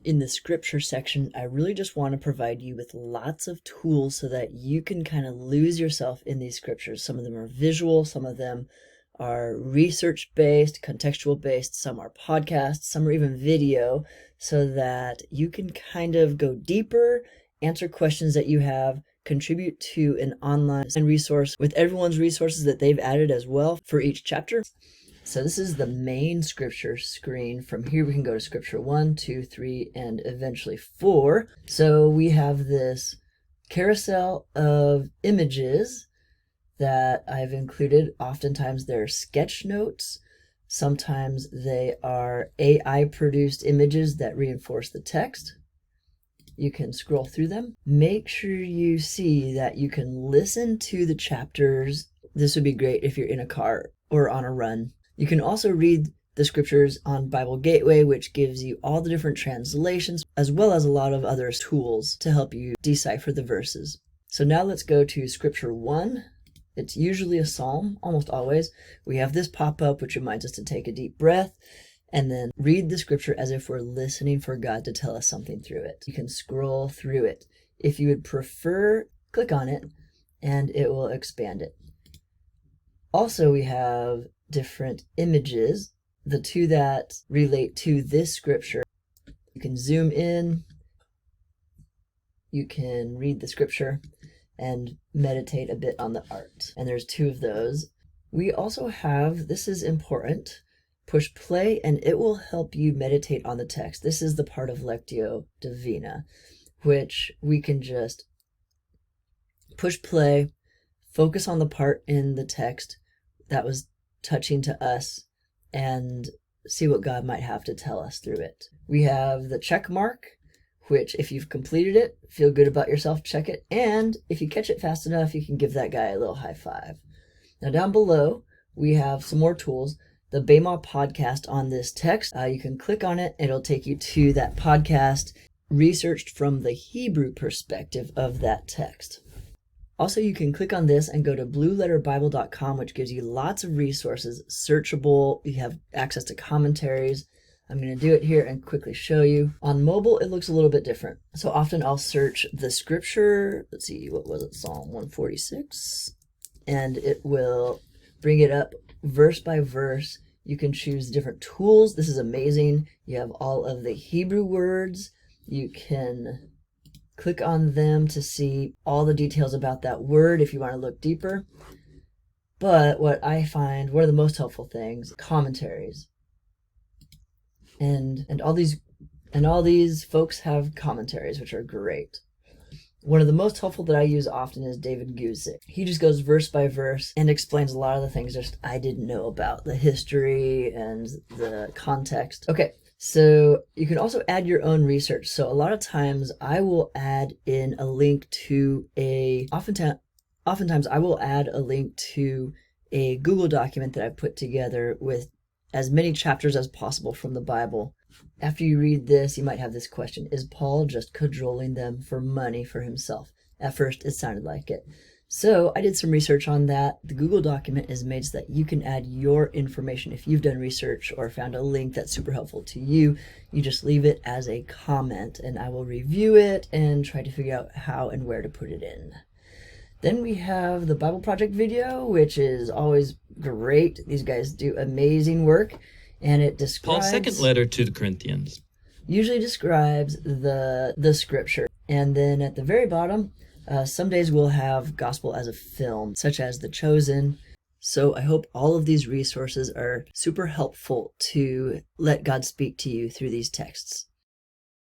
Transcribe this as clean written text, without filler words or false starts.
In the scripture section, I really just want to provide you with lots of tools so that you can kind of lose yourself in these scriptures. Some of them are visual, some of them are research-based, contextual-based, some are podcasts, some are even video, so that you can kind of go deeper, answer questions that you have, contribute to an online resource with everyone's resources that they've added as well for each chapter. So this is the main scripture screen. From here we can go to scripture 1, 2, 3, and eventually 4. So we have this carousel of images that I've included. Oftentimes they're sketch notes. Sometimes they are AI produced images that reinforce the text. You can scroll through them. Make sure you see that you can listen to the chapters. This would be great if you're in a car or on a run. You can also read the scriptures on Bible Gateway, which gives you all the different translations, as well as a lot of other tools to help you decipher the verses. So now let's go to scripture 1. It's usually a psalm, almost always. We have this pop up, which reminds us to take a deep breath and then read the scripture as if we're listening for God to tell us something through it. You can scroll through it. If you would prefer, click on it and it will expand it. Also, we have different images, the two that relate to this scripture. You can zoom in, you can read the scripture, and meditate a bit on the art. And there's two of those. We also have, this is important, push play, and it will help you meditate on the text. This is the part of Lectio Divina, which we can just push play, focus on the part in the text that was touching to us, and see what God might have to tell us through it. We have the check mark, which if you've completed it, feel good about yourself, check it. And if you catch it fast enough, you can give that guy a little high five. Now down below, we have some more tools. The Bema podcast on this text, you can click on it. It'll take you to that podcast researched from the Hebrew perspective of that text. Also, you can click on this and go to blueletterbible.com, which gives you lots of resources, searchable. You have access to commentaries. I'm going to do it here and quickly show you. On mobile, it looks a little bit different. So often I'll search the scripture. Let's see, what was it? Psalm 146. And it will bring it up verse by verse. You can choose different tools. This is amazing. You have all of the Hebrew words. You can click on them to see all the details about that word if you want to look deeper. But what I find one of the most helpful things, commentaries. And all these folks have commentaries, which are great. One of the most helpful that I use often is David Guzik. He just goes verse by verse and explains a lot of the things just I didn't know about, the history and the context. Okay, so you can also add your own research. So a lot of times I will add in a link to oftentimes I will add a link to a Google document that I've put together with as many chapters as possible from the Bible. After you read this, you might have this question: is Paul just cajoling them for money for himself? At first, it sounded like it. So I did some research on that. The Google document is made so that you can add your information. If you've done research or found a link that's super helpful to you, you just leave it as a comment and I will review it and try to figure out how and where to put it in. Then we have the Bible Project video, which is always great. These guys do amazing work, and it describes... Paul's second letter to the Corinthians. Usually describes the scripture. And then at the very bottom, some days we'll have gospel as a film, such as The Chosen. So I hope all of these resources are super helpful to let God speak to you through these texts.